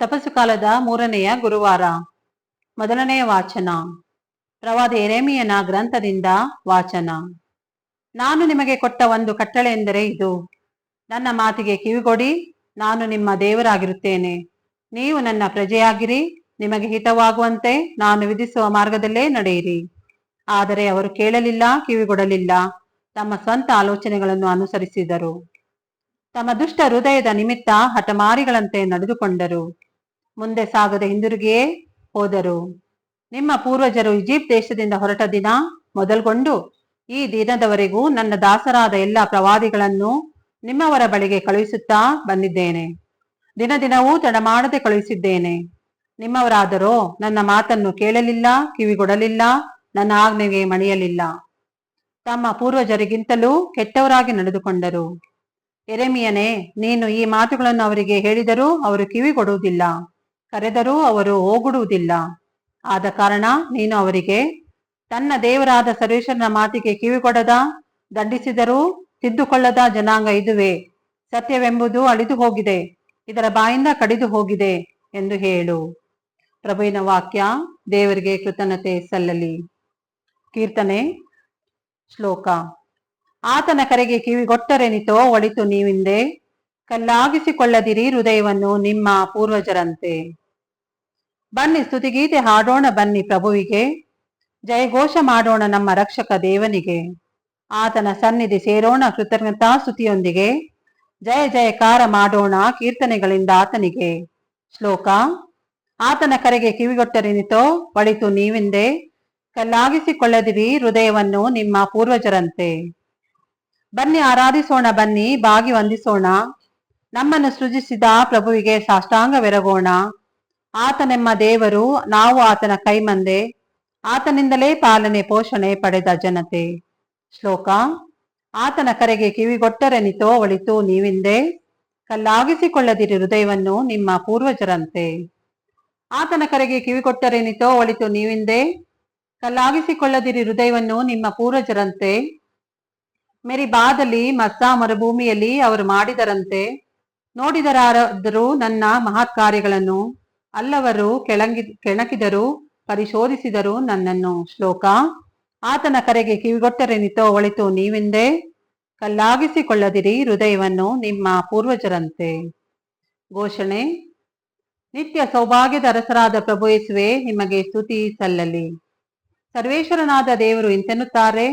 ತಪಸ್ಸು ಕಾಲದ ಮೂರನೆಯ ಗುರುವಾರ. ಮೊದಲನೆಯ ವಾಚನ ಪ್ರವಾದಿ ಯೆರೆಮೀಯನ ಗ್ರಂಥದಿಂದ ವಾಚನ. ನಾನು ನಿಮಗೆ ಕೊಟ್ಟ ಒಂದು ಕಟ್ಟಳೆ ಎಂದರೆ ಇದು, ನನ್ನ ಮಾತಿಗೆ ಕಿವಿಗೊಡಿ. ನಾನು ನಿಮ್ಮ ದೇವರಾಗಿರುತ್ತೇನೆ, ನೀವು ನನ್ನ ಪ್ರಜೆಯಾಗಿರಿ. ನಿಮಗೆ ಹಿತವಾಗುವಂತೆ ನಾನು ವಿಧಿಸುವ ಮಾರ್ಗದಲ್ಲೇ ನಡೆಯಿರಿ. ಆದರೆ ಅವರು ಕೇಳಲಿಲ್ಲ, ಕಿವಿಗೊಡಲಿಲ್ಲ, ತಮ್ಮ ಸ್ವಂತ ಆಲೋಚನೆಗಳನ್ನು ಅನುಸರಿಸಿದರು. ತಮ್ಮ ದುಷ್ಟ ಹೃದಯದ ನಿಮಿತ್ತ ಹಠಮಾರಿಗಳಂತೆ ನಡೆದುಕೊಂಡರು, ಮುಂದೆ ಸಾಗದೆ ಹಿಂದಿರುಗಿಯೇ ಹೋದರು. ನಿಮ್ಮ ಪೂರ್ವಜರು ಈಜಿಪ್ಟ್ ದೇಶದಿಂದ ಹೊರಟ ದಿನ ಮೊದಲ್ಗೊಂಡು ಈ ದಿನದವರೆಗೂ ನನ್ನ ದಾಸರಾದ ಎಲ್ಲ ಪ್ರವಾದಿಗಳನ್ನು ನಿಮ್ಮವರ ಬಳಿಗೆ ಕಳುಹಿಸುತ್ತಾ ಬಂದಿದ್ದೇನೆ. ದಿನ ದಿನವೂ ತಡಮಾಡದೆ ಕಳುಹಿಸಿದ್ದೇನೆ. ನಿಮ್ಮವರಾದರೋ ನನ್ನ ಮಾತನ್ನು ಕೇಳಲಿಲ್ಲ, ಕಿವಿಗೊಡಲಿಲ್ಲ, ನನ್ನ ಆಜ್ಞೆಗೆ ಮಣಿಯಲಿಲ್ಲ. ತಮ್ಮ ಪೂರ್ವಜರಿಗಿಂತಲೂ ಕೆಟ್ಟವರಾಗಿ ನಡೆದುಕೊಂಡರು. ಯೆರೆಮೀಯನೇ, ನೀನು ಈ ಮಾತುಗಳನ್ನು ಅವರಿಗೆ ಹೇಳಿದರೂ ಅವರು ಕಿವಿಗೊಡುವುದಿಲ್ಲ, ಕರೆದರೂ ಅವರು ಹೋಗುಡುವುದಿಲ್ಲ. ಆದ ಕಾರಣ ನೀನು ಅವರಿಗೆ, ತನ್ನ ದೇವರಾದ ಸರ್ವೇಶ್ವರನ ಮಾತಿಗೆ ಕಿವಿಗೊಡದ, ದಂಡಿಸಿದರೂ ತಿದ್ದುಕೊಳ್ಳದ ಜನಾಂಗ ಇದುವೇ. ಸತ್ಯವೆಂಬುದು ಅಳಿದು ಹೋಗಿದೆ, ಇದರ ಬಾಯಿಂದ ಕಡಿದು ಹೋಗಿದೆ ಎಂದು ಹೇಳು. ಪ್ರಭುವಿನ ವಾಕ್ಯ. ದೇವರಿಗೆ ಕೃತಜ್ಞತೆ ಸಲ್ಲಲಿ. ಕೀರ್ತನೆ. ಶ್ಲೋಕ. ಆತನ ಕರೆಗೆ ಕಿವಿಗೊಟ್ಟರೆನಿತೋ ಒಳಿತು ನೀವಿಂದೆ, ಕಲ್ಲಾಗಿಸಿಕೊಳ್ಳದಿರಿ ಹೃದಯವನ್ನು ನಿಮ್ಮ ಪೂರ್ವಜರಂತೆ. ಬನ್ನಿ ಸ್ತುತಿಗೀತೆ ಹಾಡೋಣ, ಬನ್ನಿ ಪ್ರಭುವಿಗೆ, ಜಯಘೋಷ ಮಾಡೋಣ ನಮ್ಮ ರಕ್ಷಕ ದೇವನಿಗೆ. ಆತನ ಸನ್ನಿಧಿ ಸೇರೋಣ ಕೃತಜ್ಞತಾ ಸ್ತುತಿಯೊಂದಿಗೆ, ಜಯ ಜಯಕಾರ ಮಾಡೋಣ ಕೀರ್ತನೆಗಳಿಂದ ಆತನಿಗೆ. ಶ್ಲೋಕ. ಆತನ ಕರೆಗೆ ಕಿವಿಗೊಟ್ಟರೆನಿತೋ ಒಳಿತು ನೀವಿಂದೆ, ಕಲ್ಲಾಗಿಸಿಕೊಳ್ಳದಿರಿ ಹೃದಯವನ್ನು ನಿಮ್ಮ ಪೂರ್ವಜರಂತೆ. ಬನ್ನಿ ಆರಾಧಿಸೋಣ, ಬನ್ನಿ ಬಾಗಿ ವಂದಿಸೋಣ, ನಮ್ಮನ್ನು ಸೃಜಿಸಿದ ಪ್ರಭುವಿಗೆ ಸಾಷ್ಟಾಂಗವೆರಗೋಣ. ಆತನೆಮ್ಮ ದೇವರು, ನಾವು ಆತನ ಕೈಮಂದೆ, ಆತನಿಂದಲೇ ಪಾಲನೆ ಪೋಷಣೆ ಪಡೆದ ಜನತೆ. ಶ್ಲೋಕ. ಆತನ ಕರೆಗೆ ಕಿವಿಗೊಟ್ಟರೆನಿತೋ ಒಳಿತು ನೀವಿಂದೆ, ಕಲ್ಲಾಗಿಸಿಕೊಳ್ಳದಿರಿ ಹೃದಯವನ್ನು ನಿಮ್ಮ ಪೂರ್ವಜರಂತೆ. ಆತನ ಕರೆಗೆ ಕಿವಿಗೊಟ್ಟರೆನಿತೋ ಒಳಿತು ನೀವಿಂದೆ, ಕಲ್ಲಾಗಿಸಿಕೊಳ್ಳದಿರಿ ಹೃದಯವನ್ನು ನಿಮ್ಮ ಪೂರ್ವಜರಂತೆ. ಮೆರಿಬಾದಲ್ಲಿ ಮಸ್ಸಾ ಮರುಭೂಮಿಯಲ್ಲಿ ಅವರು ಮಾಡಿದರಂತೆ. ನೋಡಿದರಾದರೂ ನನ್ನ ಮಹತ್ ಕಾರ್ಯಗಳನ್ನು, ಅಲ್ಲವರು ಕೆಣಕಿದರು, ಪರಿಶೋಧಿಸಿದರು ನನ್ನನ್ನು. ಶ್ಲೋಕ. ಆತನ ಕರೆಗೆ ಕಿವಿಗೊಟ್ಟರೆನಿತೋ ಒಳಿತು ನೀವಿಂದೆ, ಕಲ್ಲಾಗಿಸಿಕೊಳ್ಳದಿರಿ ಹೃದಯವನ್ನು ನಿಮ್ಮ ಪೂರ್ವಜರಂತೆ. ಘೋಷಣೆ. ನಿತ್ಯ ಸೌಭಾಗ್ಯದ ಅರಸರಾದ ಪ್ರಭು ಯೇಸುವೆ, ನಿಮಗೆ ಸ್ತುತಿ ಸಲ್ಲಲಿ. ಸರ್ವೇಶ್ವರನಾದ ದೇವರು ಇಂತೆನ್ನುತ್ತಾರೆ,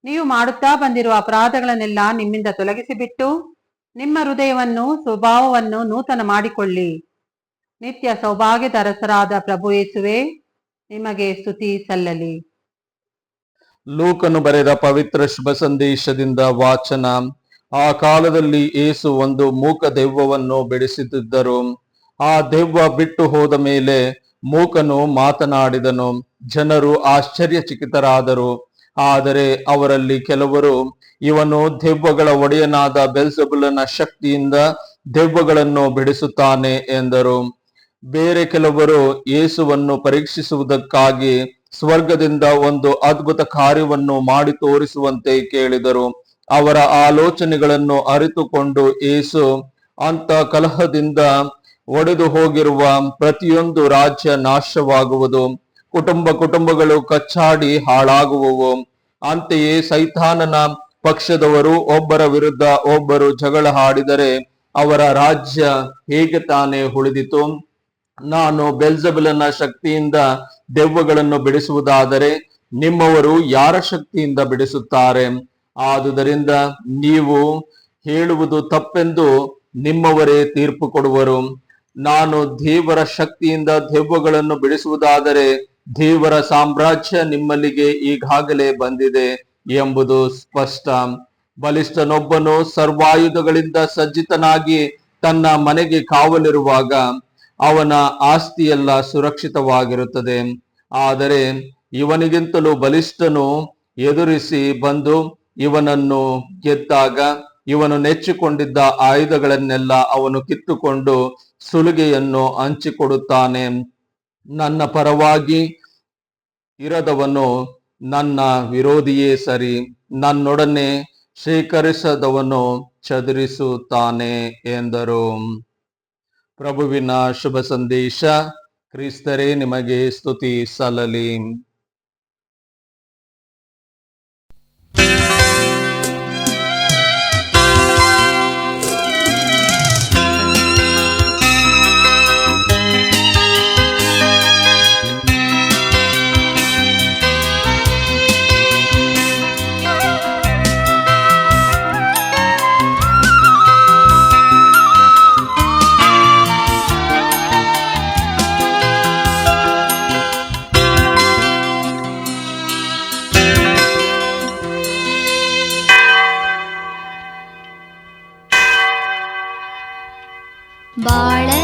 ನೀವು ಮಾಡುತ್ತಾ ಬಂದಿರುವ ಅಪರಾಧಗಳನ್ನೆಲ್ಲ ನಿಮ್ಮಿಂದ ತೊಲಗಿಸಿಬಿಟ್ಟು ನಿಮ್ಮ ಹೃದಯವನ್ನು ಸ್ವಭಾವವನ್ನು ನೂತನ ಮಾಡಿಕೊಳ್ಳಿ. ನಿತ್ಯ ಸೌಭಾಗ್ಯದ ಅರಸರಾದ ಪ್ರಭು ಯೇಸುವೆ, ನಿಮಗೆ ಸ್ತುತಿ ಸಲ್ಲಲಿ. ಲೂಕನು ಬರೆದ ಪವಿತ್ರ ಶುಭ ಸಂದೇಶದಿಂದ ವಾಚನ. ಆ ಕಾಲದಲ್ಲಿ ಯೇಸು ಒಂದು ಮೂಕ ದೆವ್ವವನ್ನು ಬಿಡಿಸುತ್ತಿದ್ದರು. ಆ ದೆವ್ವ ಬಿಟ್ಟು ಹೋದ ಮೇಲೆ ಮೂಕನು ಮಾತನಾಡಿದನು. ಜನರು ಆಶ್ಚರ್ಯಚಕಿತರಾದರು. ಆದರೆ ಅವರಲ್ಲಿ ಕೆಲವರು, ಇವನು ದೆವ್ವಗಳ ಒಡೆಯನಾದ ಬೆಲ್ಜೆಬೂಲನ ಶಕ್ತಿಯಿಂದ ದೆವ್ವಗಳನ್ನು ಬಿಡಿಸುತ್ತಾನೆ ಎಂದರು. ಬೇರೆ ಕೆಲವರು ಯೇಸುವನ್ನು ಪರೀಕ್ಷಿಸುವುದಕ್ಕಾಗಿ ಸ್ವರ್ಗದಿಂದ ಒಂದು ಅದ್ಭುತ ಕಾರ್ಯವನ್ನು ಮಾಡಿ ತೋರಿಸುವಂತೆ ಕೇಳಿದರು. ಅವರ ಆಲೋಚನೆಗಳನ್ನು ಅರಿತುಕೊಂಡು ಯೇಸು, ಅಂತ ಕಲಹದಿಂದ ಒಡೆದು ಹೋಗಿರುವ ಪ್ರತಿಯೊಂದು ರಾಜ್ಯ ನಾಶವಾಗುವುದು, ಕುಟುಂಬಗಳು ಕಚ್ಚಾಡಿ ಹಾಳಾಗುವವು. ಅಂತೆಯೇ ಸೈತಾನನ ಪಕ್ಷದವರು ಒಬ್ಬರ ವಿರುದ್ಧ ಒಬ್ಬರು ಜಗಳ ಆಡಿದರೆ ಅವರ ರಾಜ್ಯ ಹೇಗೆ ತಾನೇ ಉಳಿದಿತು? ನಾನು ಬೆಲ್ಜೆಬೂಲನ ಶಕ್ತಿಯಿಂದ ದೆವ್ವಗಳನ್ನು ಬಿಡಿಸುವುದಾದರೆ ನಿಮ್ಮವರು ಯಾರ ಶಕ್ತಿಯಿಂದ ಬಿಡಿಸುತ್ತಾರೆ? ಆದುದರಿಂದ ನೀವು ಹೇಳುವುದು ತಪ್ಪೆಂದು ನಿಮ್ಮವರೇ ತೀರ್ಪು ಕೊಡುವರು. ನಾನು ದೇವರ ಶಕ್ತಿಯಿಂದ ದೆವ್ವಗಳನ್ನು ಬಿಡಿಸುವುದಾದರೆ ದೇವರ ಸಾಮ್ರಾಜ್ಯ ನಿಮ್ಮಲ್ಲಿಗೆ ಈಗಾಗಲೇ ಬಂದಿದೆ ಎಂಬುದು ಸ್ಪಷ್ಟ. ಬಲಿಷ್ಠನೊಬ್ಬನು ಸರ್ವಾಯುಧಗಳಿಂದ ಸಜ್ಜಿತನಾಗಿ ತನ್ನ ಮನೆಗೆ ಕಾವಲಿರುವಾಗ ಅವನ ಆಸ್ತಿಯೆಲ್ಲ ಸುರಕ್ಷಿತವಾಗಿರುತ್ತದೆ. ಆದರೆ ಇವನಿಗಿಂತಲೂ ಬಲಿಷ್ಠನು ಎದುರಿಸಿ ಬಂದು ಇವನನ್ನು ಗೆದ್ದಾಗ ಇವನು ನೆಚ್ಚಿಕೊಂಡಿದ್ದ ಆಯುಧಗಳನ್ನೆಲ್ಲ ಅವನು ಕಿತ್ತುಕೊಂಡು ಸುಲಿಗೆಯನ್ನು ಹಂಚಿಕೊಡುತ್ತಾನೆ. ನನ್ನ ಪರವಾಗಿ ಇರದವನು ನನ್ನ ವಿರೋಧಿಯೇ ಸರಿ, ನನ್ನೊಡನೆ ಶೇಖರಿಸದವನು ಚದುರಿಸುತ್ತಾನೆ ಎಂದರು. ಪ್ರಭುವಿನ ಶುಭ ಸಂದೇಶ. ಕ್ರಿಸ್ತರೇ ನಿಮಗೆ ಸ್ತುತಿ ಸಲ್ಲಲಿ. ಬಾಳ